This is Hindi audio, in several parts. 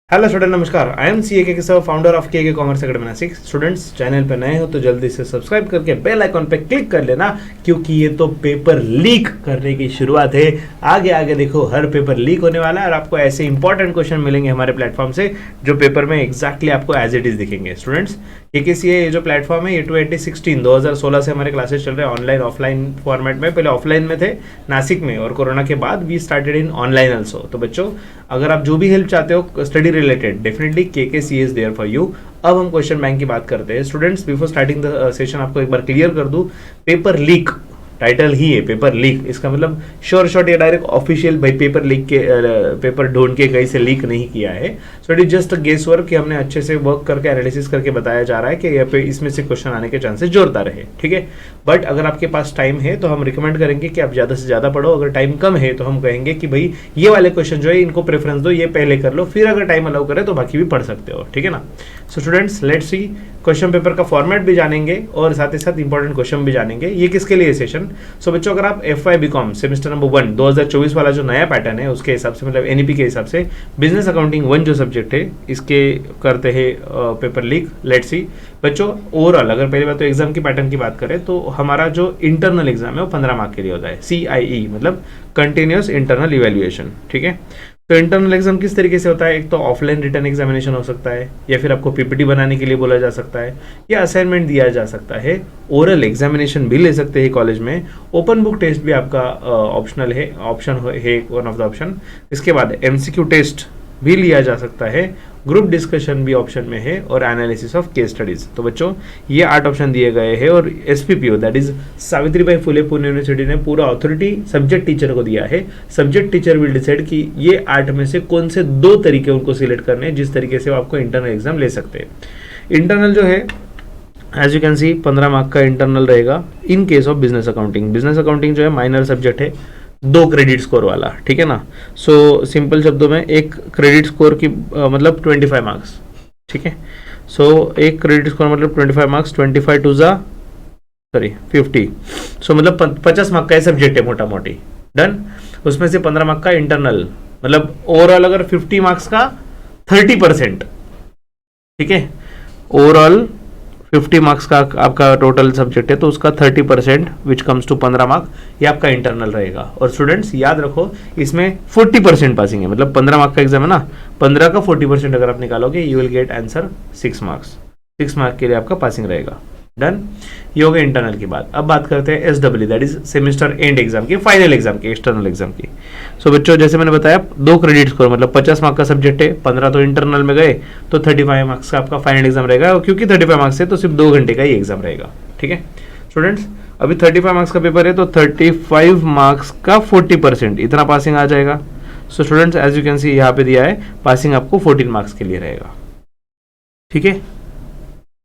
हेलो स्टूडेंट, नमस्कार। आई एम सी के सर, फाउंडर ऑफ के commerce academy Nashik. Students, channel पे नए हो तो जल्दी से सब्सक्राइब करके बेल आइकॉन पे क्लिक कर लेना, क्योंकि ये तो पेपर लीक करने की शुरुआत है। आगे आगे देखो, हर पेपर लीक होने वाला है और आपको ऐसे इंपॉर्टेंट क्वेश्चन मिलेंगे हमारे प्लेटफॉर्म से, जो पेपर में एग्जैक्टली आपको एज इट इज दिखेंगे। स्टूडेंट्स, ये जो प्लेटफॉर्म है, ये 2016 से हमारे क्लासेस चल रहे हैं ऑनलाइन ऑफलाइन फॉर्मेट में। पहले ऑफलाइन में थे नासिक में, और कोरोना के बाद we started in online also. तो बच्चों, अगर आप जो भी हेल्प चाहते हो study related, definitely K is there for you. अब हम क्वेश्चन बैंक की बात करते हैं। Students, before starting the session आपको एक बार क्लियर कर दूं, पेपर लीक टाइटल ही है, पेपर लीक। इसका मतलब शॉर्ट ये डायरेक्ट ऑफिशियल भाई पेपर लीक के पेपर ढूंढ के कहीं से लीक नहीं किया है। So it is just a guess work कि हमने अच्छे से वर्क करके एनालिसिस करके बताया जा रहा है कि यहाँ पे इसमें से क्वेश्चन आने के चांसेस जोरदार रहे, ठीक है। बट अगर आपके पास टाइम है तो हम रिकमेंड करेंगे कि आप ज़्यादा से ज़्यादा पढ़ो। अगर टाइम कम है तो हम कहेंगे कि भाई ये वाले क्वेश्चन जो है इनको प्रेफरेंस दो, ये पहले कर लो, फिर अगर टाइम अलाउ करे तो बाकी भी पढ़ सकते हो, ठीक है ना। So students, let's see, question paper का फॉर्मेट भी जानेंगे और साथ ही साथ इंपॉर्टेंट क्वेश्चन भी जानेंगे। ये किसके लिए सेशन? सो बच्चों, अगर आप FY BCom सेमेस्टर नंबर 1 2024 वाला जो नया पैटर्न है उसके हिसाब से, मतलब NEP के हिसाब से, बिजनेस अकाउंटिंग 1 जो सब्जेक्ट है, इसके करते हैं पेपर लीक। लेट्स सी बच्चों, ओवरऑल अगर पहली बात तो एग्जाम की पैटर्न की बात करें तो हमारा जो इंटरनल एग्जाम है वो 15 मार्क के लिए होता है, CIE मतलब कंटिन्यूस इंटरनल इवेल्युएशन, ठीक है। तो इंटरनल एग्जाम किस तरीके से होता है? एक तो ऑफलाइन रिटर्न एग्जामिनेशन हो सकता है, या फिर आपको PPT बनाने के लिए बोला जा सकता है, या असाइनमेंट दिया जा सकता है। ओरल एग्जामिनेशन भी ले सकते हैं कॉलेज में। ओपन बुक टेस्ट भी आपका ऑप्शनल है, वन ऑफ द ऑप्शन। इसके बाद MCQ टेस्ट भी लिया जा सकता है, ग्रुप डिस्कशन भी ऑप्शन में है, और एनालिसिस ऑफ केस स्टडीज। तो बच्चों, ये 8 ऑप्शन दिए गए हैं, और SPPO that is Savitribai Phule Pune university ने पूरा अथॉरिटी सब्जेक्ट टीचर को दिया है। सब्जेक्ट टीचर विल डिसाइड कि ये 8 में से कौन से 2 तरीके उनको सिलेक्ट करने हैं, जिस तरीके से वो आपको इंटरनल एग्जाम ले सकते हैं। इंटरनल जो है, as you can see, 15 mark का इंटरनल रहेगा in case of business accounting. Business accounting जो है माइनर सब्जेक्ट है, 2 क्रेडिट स्कोर वाला, ठीक है ना। सो सिंपल शब्दों में, एक क्रेडिट स्कोर की मतलब 25 मार्क्स, ठीक है। सो एक क्रेडिट स्कोर मतलब 25 मार्क्स, 25 टू 50। सो मतलब 50 मार्क का ये सब्जेक्ट है मोटा मोटी, डन। उसमें से 15 मार्क का इंटरनल, मतलब ओवरऑल अगर 50 मार्क्स का 30%, ठीक है। ओवरऑल 50 मार्क्स का आपका टोटल सब्जेक्ट है, तो उसका 30% विच कम्स टू 15 मार्क, ये आपका इंटरनल रहेगा। और स्टूडेंट्स याद रखो, इसमें 40% पासिंग है, मतलब 15 मार्क का एग्जाम है ना, 15 का 40% अगर आप निकालोगे, you will get answer 6 marks. 6 mark के लिए आपका पासिंग रहेगा, डन। ये हो गया इंटरनल की बात। अब बात करते हैं SW that is semester and exam की, फाइनल एग्जाम की, एक्सटर्नल एग्जाम की। सो बच्चों, जैसे मैंने बताया, 2 क्रेडिट स्कोर मतलब 50 मार्क का सब्जेक्ट है, 15 तो इंटरनल में गए, तो 35 मार्क्स का आपका फाइनल एग्जाम रहेगा। और क्योंकि 35 मार्क्स है तो सिर्फ 2 घंटे का ही एग्जाम रहेगा, ठीक है। स्टूडेंट्स, अभी 35 मार्क्स का पेपर है, तो 35 मार्क्स का 40% इतना पासिंग आ जाएगा। So students, as you can see, यहाँ पे दिया है पासिंग आपको 14 मार्क्स के लिए रहेगा, ठीक है।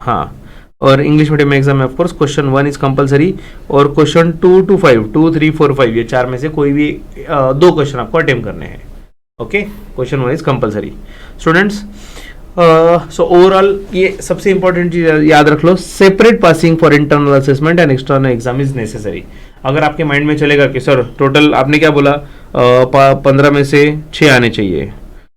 हाँ, और इंग्लिश मीडियम एग्जाम में ऑफकोर्स क्वेश्चन 1 इज कंपलसरी, और क्वेश्चन 2 to 5, 2, 3, 4, 5 ये 4 में से कोई भी 2 क्वेश्चन आपको अटेम्प्ट करने हैं, okay. Question 1 is compulsory. Students, so overall ये सबसे इंपॉर्टेंट चीज याद रख लो, separate passing for internal assessment and external exam is necessary. अगर आपके माइंड में चलेगा कि सर टोटल आपने क्या बोला, 15 में से 6 आने चाहिए,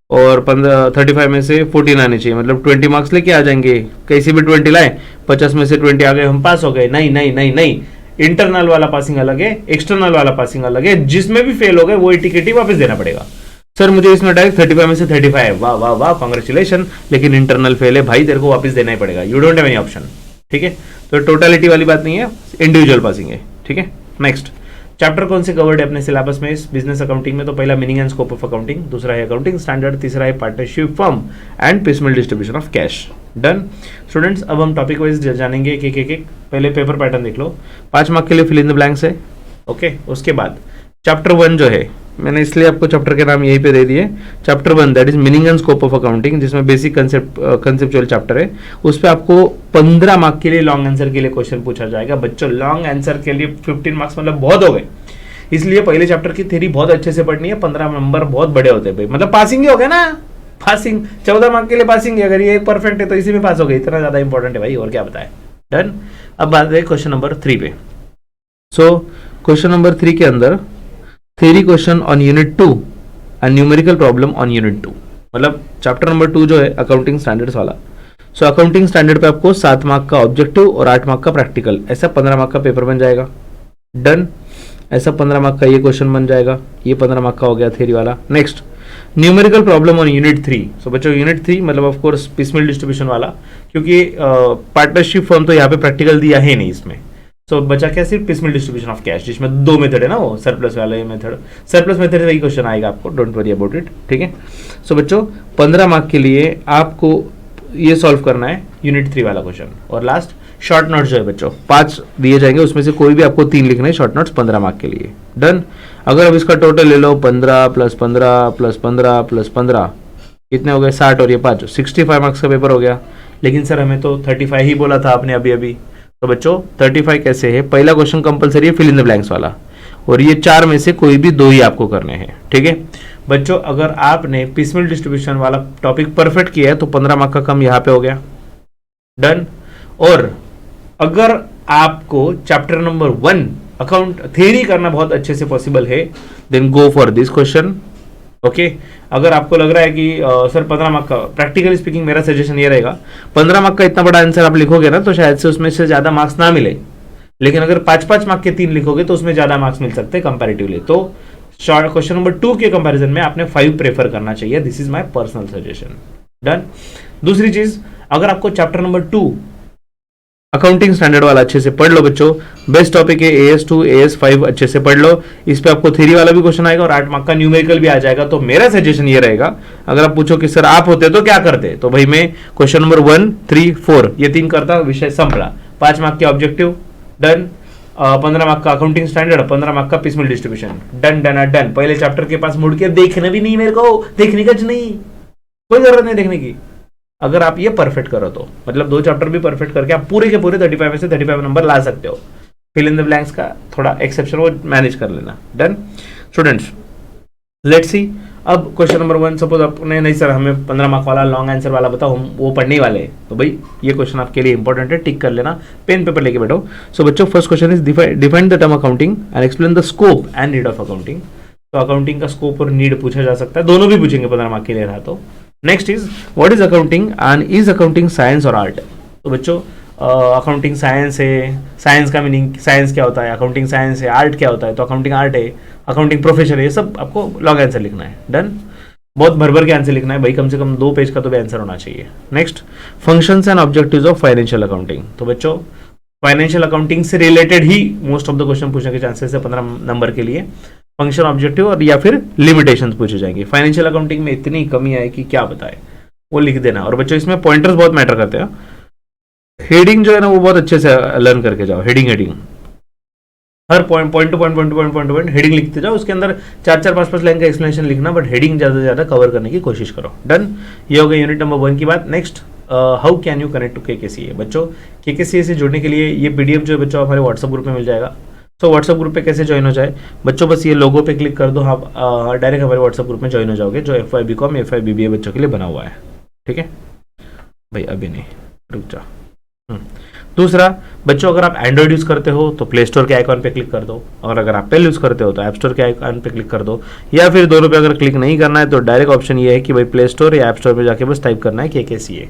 और 35 में से 14 आने चाहिए, मतलब 20 मार्क्स लेके आ जाएंगे, कैसे भी 20 लाए, 50 में से 20 आ गए, हम पास हो गए। नहीं नहीं नहीं नहीं, इंटरनल वाला पासिंग अलग है, एक्सटर्नल वाला पासिंग अलग है। जिसमें भी फेल हो गए वो टिकट ही वापस देना पड़ेगा। सर मुझे इसमें डायरेक्ट 35 में से 35 है, वाह वाह वाह, कांग्रेचुलेशन, लेकिन इंटरनल फेल है भाई, तेरे को वापस देना ही पड़ेगा, you don't have any option, ठीक है। तो टोटलिटी वाली बात नहीं है, इंडिविजुअल पासिंग है, ठीक है। नेक्स्ट चैप्टर कौन से कवर्ड है अपने सिलेबस में इस बिजनेस अकाउंटिंग में? तो पहला meaning and scope of accounting, दूसरा है अकाउंटिंग स्टैंडर्ड, तीसरा है partnership firm and piecemeal distribution of cash, done. Students, अब हम टॉपिक वाइज जानेंगे एक। पहले पेपर पैटर्न देख लो, 5 मार्क के लिए फिल इन द ब्लैंक्स है, ओके। उसके बाद चैप्टर 1 जो है, मैंने इसलिए आपको चैप्टर के नाम यहीं पे दे दिए, chapter 1 that is meaning and scope of accounting, जिसमें बेसिक कंसेप्चुअल चैप्टर है। उस पर आपको 15 मार्क के लिए लॉन्ग आंसर के लिए क्वेश्चन पूछा जाएगा। बच्चों, लॉन्ग आंसर के लिए 15 मार्क्स मतलब बहुत हो गए, इसलिए पहले चैप्टर की थ्योरी बहुत अच्छे से पढ़नी है। 15 नंबर बहुत बड़े होते हैं भाई, मतलब पासिंग ही हो गया ना, पासिंग 14 मार्क के लिए पासिंग है। अगर ये परफेक्ट है तो इसी में पास हो गए, इतना ज्यादा इंपॉर्टेंट है भाई, और क्या बताए, डन। अब बात है क्वेश्चन नंबर 3 पे। सो क्वेश्चन नंबर 3 के अंदर theory question on unit 2 and numerical problem on unit 2, मतलब चैप्टर नंबर 2 जो है अकाउंटिंग स्टैंडर्ड्स वाला, सो अकाउंटिंग स्टैंडर्ड पे आपको 7 मार्क का ऑब्जेक्टिव और 8 मार्क का प्रैक्टिकल, ऐसा 15 मार्क का पेपर बन जाएगा। डन। ऐसा 15 मार्क का ये क्वेश्चन बन जाएगा, ये 15 मार्क का हो गया थ्योरी वाला। Next numerical problem on unit 3। सो बच्चों यूनिट 3 मतलब ऑफ कोर्स पिसमिल डिस्ट्रीब्यूशन वाला, क्योंकि पार्टनरशिप फर्म तो यहाँ पे प्रैक्टिकल दिया है नहीं इसमें। सो बचा क्या, सिर्फ पिसमिल डिस्ट्रीब्यूशन ऑफ कैश, जिसमें 2 मेथड है ना, वो सरप्लस वाला मेथड, सरप्लस मेथड से वही क्वेश्चन आएगा आपको, डोंट वरी अबाउट इट, ठीक है। सो बच्चों 15 मार्क के लिए आपको ये सॉल्व करना है यूनिट 3 वाला क्वेश्चन। और लास्ट शॉर्ट नोट्स जो है बच्चों 5 दिए जाएंगे, उसमें से कोई भी आपको 3 लिखने हैं शॉर्ट नोट्स 15 मार्क के लिए। डन। अगर अब इसका टोटल ले लो 15 + 15 + 15 + 15 कितने हो गए 60 और ये 5 65 मार्क्स का पेपर हो गया। लेकिन सर हमें तो 35 ही बोला था आपने अभी अभी। तो बच्चों 35 कैसे है, पहला क्वेश्चन कंपलसरी है फिल इन द ब्लैंक्स वाला, और ये 4 में से कोई भी 2 ही आपको करने हैं, ठीक है बच्चों। अगर आपने पिसमिल डिस्ट्रीब्यूशन वाला टॉपिक परफेक्ट किया है तो 15 मार्क का कम यहाँ पे हो गया। डन। और अगर आपको चैप्टर नंबर 1 अकाउंट थ्योरी करना बहुत अच्छे से पॉसिबल है, then go for this question, okay. अगर आपको लग रहा है कि सर 15 मार्क का, प्रैक्टिकली स्पीकिंग मेरा सजेशन ये रहेगा 15 मार्क का इतना बड़ा आंसर आप लिखोगे ना तो शायद से उसमें से ज्यादा मार्क्स ना मिले, लेकिन अगर 5-5 मार्क के 3 लिखोगे तो उसमें ज्यादा मार्क्स मिल सकते हैं कंपैरेटिवली। तो शॉर्ट क्वेश्चन नंबर 2 के कंपैरिजन में आपने 5 प्रेफर करना चाहिए, this is my personal suggestion. Done. दूसरी चीज, अगर आपको चैप्टर नंबर 2 अकाउंटिंग स्टैंडर्ड वाला अच्छे से पढ़ लो बच्चों, बेस्ट टॉपिक है AS2 AS5 अच्छे से पढ़ लो, इस पे आपको थ्योरी वाला भी क्वेश्चन आएगा और 8 मार्क का न्यूमेरिकल भी आ जाएगा। तो मेरा सजेशन ये रहेगा, अगर आप पूछो कि सर आप होते तो क्या करते, तो भाई मैं क्वेश्चन नंबर 1, 3, 4 ये 3 करता, विषय संपला। 5 मार्क के ऑब्जेक्टिव, डन। 15 मार्क का अकाउंटिंग स्टैंडर्ड, 15 मार्क का पिसमिल डिस्ट्रीब्यूशन, डन डन डन। पहले चैप्टर के पास मुड़ के देखना भी नहीं, मेरे को देखने का नहीं, कोई जरूरत नहीं देखने की। अगर आप ये परफेक्ट करो तो मतलब 2 चैप्टर भी परफेक्ट करके आप पूरे के पूरे 35 में से 35 नंबर ला सकते हो। फिल इन द ब्लैंक्स का थोड़ा एक्सेप्शन वो मैनेज कर लेना। Done students, let's see. अब क्वेश्चन नंबर 1 सपोज आपने नहीं सर हमें 15 मार्क वाला लॉन्ग आंसर वाला बताओ, हम वो पढ़ने ही वाले हैं, तो भाई ये क्वेश्चन आपके लिए इंपॉर्टेंट है, टिक कर लेना, पेन पेपर लेके बैठो। सो बच्चों first question is define the term accounting and explain the scope and need of accounting. तो अकाउंटिंग का स्कोप और नीड पूछा जा सकता है, दोनों भी पूछेंगे 15 मार्क के लिए रहा तो। Next is what is accounting and is accounting science और आर्ट। तो बच्चों अकाउंटिंग साइंस है, साइंस का मीनिंग साइंस क्या होता है, अकाउंटिंग साइंस है, आर्ट क्या होता है, तो अकाउंटिंग आर्ट है, अकाउंटिंग प्रोफेशन है, ये सब आपको लॉन्ग आंसर लिखना है। डन। बहुत भर के आंसर लिखना है भाई, कम से कम 2 पेज का तो भी आंसर होना चाहिए। Next functions and objectives of financial accounting. तो बच्चों फाइनेंशियल अकाउंटिंग से related he most of the question पूछने के चांसेस है 15 नंबर के लिए। फंक्शन, ऑब्जेक्टिव और या फिर लिमिटेशंस पूछे जाएंगे। फाइनेंशियल अकाउंटिंग में इतनी कमी है कि क्या बताए, वो लिख देना। और बच्चों इसमें पॉइंटर्स बहुत मैटर करते हैं, हेडिंग जो है ना वो बहुत अच्छे से लर्न करके जाओ। हेडिंग हर पॉइंट टू पॉइंट हेडिंग लिखते जाओ, उसके अंदर 4-4, 5-5 लाइन का एक्सप्लेनेशन लिखना, बट हेडिंग ज्यादा से ज्यादा कवर करने की कोशिश करो। डन। ये हो गया यूनिट नंबर 1 की बात। Next how can you connect to KKCA। बच्चों KKCA से जुड़ने के लिए ये PDF जो है बच्चों हमारे व्हाट्सएप ग्रुप में मिल जाएगा। सो व्हाट्सएप ग्रुप पे कैसे ज्वाइन हो जाए बच्चों, बस ये लोगो पे क्लिक कर दो, आप डायरेक्ट हमारे व्हाट्सएप ग्रुप में ज्वाइन हो जाओगे, जो FY BCom FY BBA बच्चों के लिए बना हुआ है, ठीक है भाई। अभी नहीं, रुक जा। दूसरा बच्चों, अगर आप एंड्रॉइड यूज करते हो तो प्ले स्टोर के आइकॉन पे क्लिक कर दो, और अगर आप एप्पल यूज करते हो तो ऐप स्टोर के आइकॉन पे क्लिक कर दो, या फिर दोनों पे अगर क्लिक नहीं करना है तो डायरेक्ट ऑप्शन ये है कि भाई प्ले स्टोर या ऐप स्टोर पे जाके बस टाइप करना है KKCA,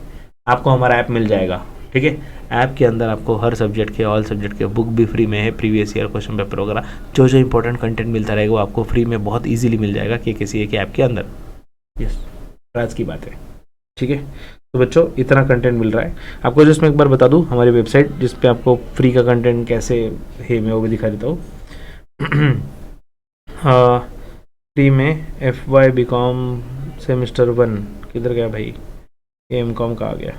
आपको हमारा ऐप मिल जाएगा, ठीक है। ऐप के अंदर आपको हर सब्जेक्ट के, ऑल सब्जेक्ट के बुक भी फ्री में है, प्रीवियस ईयर क्वेश्चन पेपर वगैरह जो जो इंपॉर्टेंट कंटेंट मिलता रहेगा वो आपको फ्री में बहुत ईजिली मिल जाएगा KKCA के ऐप के अंदर। यस, आज की बात है, ठीक है। तो बच्चों इतना कंटेंट मिल रहा है आपको। जिसमें एक बार बता दूं हमारी वेबसाइट जिस पे आपको फ्री का कंटेंट कैसे है मैं वो भी दिखा देता हूँ। फ्री में FY BCom सेमेस्टर 1 किधर गया भाई, MCom का आ गया,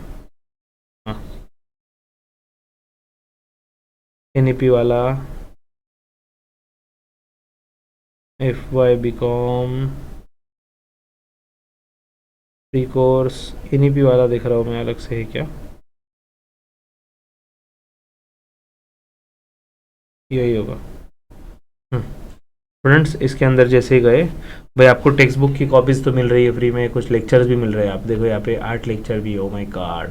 हाँ NEP वाला FY BCom pre course NEP वाला देख रहा हूँ मैं, अलग से है क्या, यही होगा। स्टूडेंट्स इसके अंदर जैसे ही गए भाई आपको टेक्स्ट बुक की कॉपीज तो मिल रही है फ्री में, कुछ लेक्चर्स भी मिल रहे हैं। आप देखो यहाँ पे 8 लेक्चर भी, ओ माय गॉड,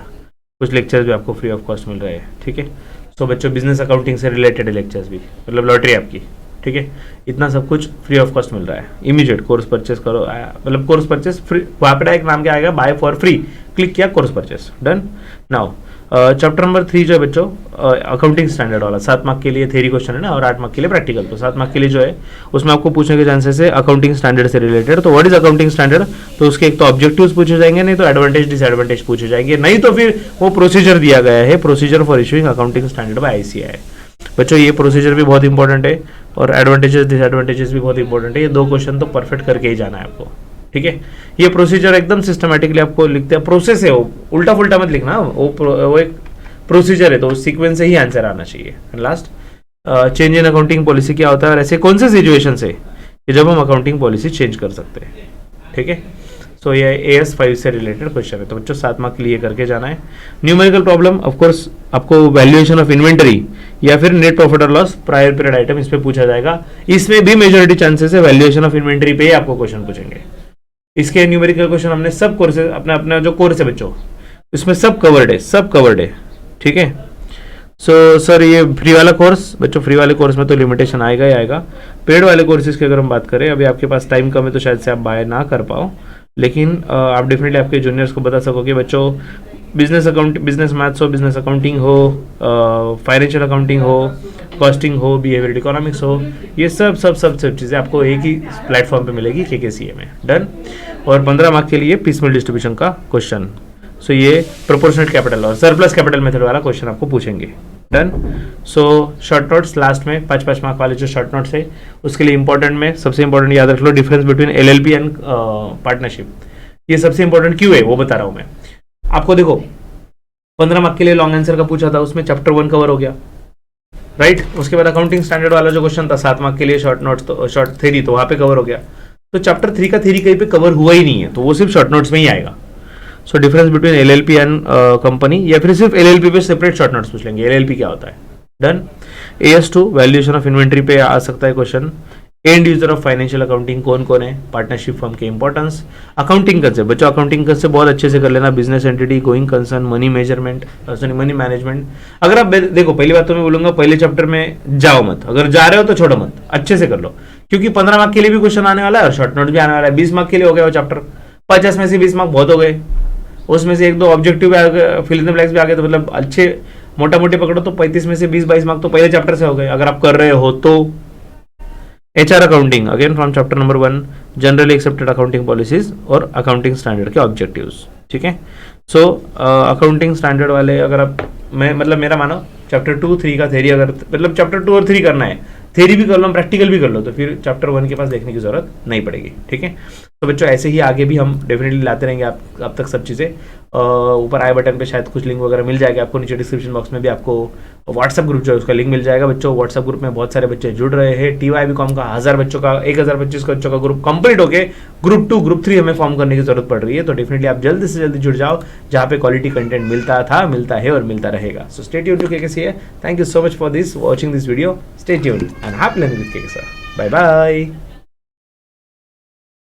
कुछ लेक्चर्स भी आपको फ्री ऑफ कॉस्ट मिल रहे हैं, ठीक है। सो बच्चों बिजनेस अकाउंटिंग से रिलेटेड लेक्चर्स भी, मतलब लॉटरी आपकी, ठीक है, इतना सब कुछ फ्री ऑफ कॉस्ट मिल रहा है। इमीडिएट कोर्स परचेस करो, मतलब कोर्स परचेस फ्री, वहाँ पे एक नाम क्या आएगा, बाय फॉर फ्री, क्लिक किया, course purchase, done. Now chapter number 3 जो है बच्चों अकाउंटिंग स्टैंडर्ड वाला, 7 मार्क के लिए थ्योरी क्वेश्चन है ना और 8 मार्क के लिए प्रैक्टिकल। तो 7 मार्क के लिए जो है उसमें आपको पूछने के चांसेस है अकाउंटिंग स्टैंडर्ड से रिलेटेड। तो व्हाट इज अकाउंटिंग स्टैंडर्ड, तो उसके एक तो ऑब्जेक्टिव्स पूछे जाएंगे, नहीं तो एडवांटेज डिसएडवांटेज पूछे जाएंगे, नहीं तो फिर वो प्रोसीजर दिया गया है, procedure for issuing accounting standard by ICAI। बच्चों ये प्रोसीजर भी बहुत इंपॉर्टेंट है और एडवांटेजेस डिसएडवांटेजेस भी बहुत इंपॉर्टेंट है। ये 2 क्वेश्चन तो परफेक्ट करके ही जाना है आपको, ठीक है। ये प्रोसीजर एकदम सिस्टमैटिकली आपको लिखते हैं, प्रोसेस है वो, उल्टा फुल्टा मत लिखना, वो एक प्रोसीजर है, तो उस सीक्वेंस से ही आंसर आना चाहिए। Last change in accounting policy क्या होता है और ऐसे कौन से सिचुएशन से कि जब हम अकाउंटिंग पॉलिसी चेंज कर सकते हैं, ठीक है। सो ये AS5 से रिलेटेड क्वेश्चन है, तो बच्चों 7 मार्क के लिए करके जाना है। न्यूमेरिकल प्रॉब्लम ऑफ कोर्स आपको वैल्यूएशन ऑफ इन्वेंटरी या फिर नेट प्रॉफिट और लॉस प्रायर पीरियड आइटम इस पे पूछा जाएगा। इसमें भी मेजॉरिटी चांसेस है वैल्यूएशन ऑफ इन्वेंटरी पे ही आपको क्वेश्चन पूछेंगे। इसके न्यूमेरिकल क्वेश्चन हमने सब कोर्सेज अपना जो कोर्स है बच्चों इसमें सब कवर्ड है, ठीक है। सो सर ये फ्री वाला कोर्स, बच्चों फ्री वाले कोर्स में तो लिमिटेशन आएगा ही आएगा। पेड वाले कोर्सेज की अगर हम बात करें, अभी आपके पास टाइम कम है तो शायद से आप बाय ना कर पाओ, लेकिन आप डेफिनेटली आपके जूनियर्स को बता सकोगे बच्चों, बिजनेस मैथ्स हो, बिजनेस अकाउंटिंग हो, फाइनेंशियल अकाउंटिंग हो, कॉस्टिंग हो, बिहेवियरल इकोनॉमिक्स हो, ये सब चीज़ें आपको एक ही प्लेटफॉर्म पे मिलेगी KKCA में, डन। और 15 मार्क के लिए पीसमेल डिस्ट्रीब्यूशन का क्वेश्चन, सो ये प्रोपोर्शनल कैपिटल और सरप्लस कैपिटल मेथड वाला क्वेश्चन आपको पूछेंगे, done. So short notes last में 5 मार्क वाले जो शॉर्ट नोट्स है उसके लिए इंपॉर्टेंट में सबसे इंपॉर्टेंट याद रख लो, difference between LLP and partnership. ये सबसे इंपॉर्टेंट क्यों है वो बता रहा हूं मैं आपको। देखो 15 मार्क के लिए लॉन्ग आंसर का पूछा था, उसमें चैप्टर 1 कवर हो गया, राइट। उसके बाद अकाउंटिंग स्टैंडर्ड वाला जो क्वेश्चन था 7 मार्क के लिए शॉर्ट नोट्स, तो शॉर्ट थ्योरी तो वहां पे कवर हो गया। तो चैप्टर 3 का थ्योरी कहीं पे कवर हुआ ही नहीं है, तो वो सिर्फ शॉर्ट नोट्स में ही आएगा। So difference between LLP and company, या फिर सिर्फ LLP पे सेपरेट शॉर्ट नोट्स पूछ लेंगे, LLP क्या होता है, done. AS2 valuation of inventory पे आ सकता है question. And user of financial accounting कौन है, पार्टनरशिप फर्म के इंपॉर्टेंस, अकाउंटिंग कंसेप्ट बच्चों, अकाउंटिंग कंसेप्ट बहुत अच्छे से कर लेना, business entity, going concern, money measurement, money management. अगर आप देखो, पहली बात तो मैं बोलूंगा पहले चैप्टर में जाओ मत, अगर जा रहे हो तो छोड़ो मत, अच्छे से कर लो, क्योंकि 15 मार्क के लिए भी क्वेश्चन आने वाला है और शॉर्ट नोट भी आने वाला है। 20 मार्क के लिए हो गया वो चैप्टर, 50 में से 20 मार्क बहुत हो गए, उसमें से 1-2 ऑब्जेक्टिव भी आ गए, फिल इन द ब्लैंक्स भी आ गए, तो मतलब अच्छे मोटा मोटी पकड़ो तो 35 में से 20-22 मार्क तो पहले चैप्टर से हो गए अगर आप कर रहे हो तो। HR accounting again from chapter number 1, generally accepted accounting policies और अकाउंटिंग स्टैंडर्ड के ऑब्जेक्टिव्स, ठीक है। सो अकाउंटिंग स्टैंडर्ड वाले अगर आप मेरा मानो चैप्टर 2-3 का थ्योरी, अगर मतलब चैप्टर 2 और 3 करना है, थ्योरी भी कर लो प्रैक्टिकल भी कर लो, तो फिर चैप्टर 1 के पास देखने की जरूरत नहीं पड़ेगी, ठीक है। तो बच्चों ऐसे ही आगे भी हम डेफिनेटली लाते रहेंगे आप तक सब चीज़ें। ऊपर आई बटन पे शायद कुछ लिंक वगैरह मिल जाएगा आपको, नीचे डिस्क्रिप्शन बॉक्स में भी आपको व्हाट्सएप ग्रुप जो है उसका लिंक मिल जाएगा बच्चों। व्हाट्सएप ग्रुप में बहुत सारे बच्चे जुड़ रहे हैं, TYBCom का 1025 बच्चों का ग्रुप कंप्लीट होके ग्रुप 2 ग्रुप 3 हमें फॉर्म करने की जरूरत पड़ रही है, तो डेफिनेटली आप जल्दी से जल्दी जुड़ जाओ, जहाँ पे क्वालिटी कंटेंट मिलता है और मिलता रहेगा। So stay tuned to KKCA, thank you so much for this watching this video, stay tuned and happy learning with KK sir, bye bye.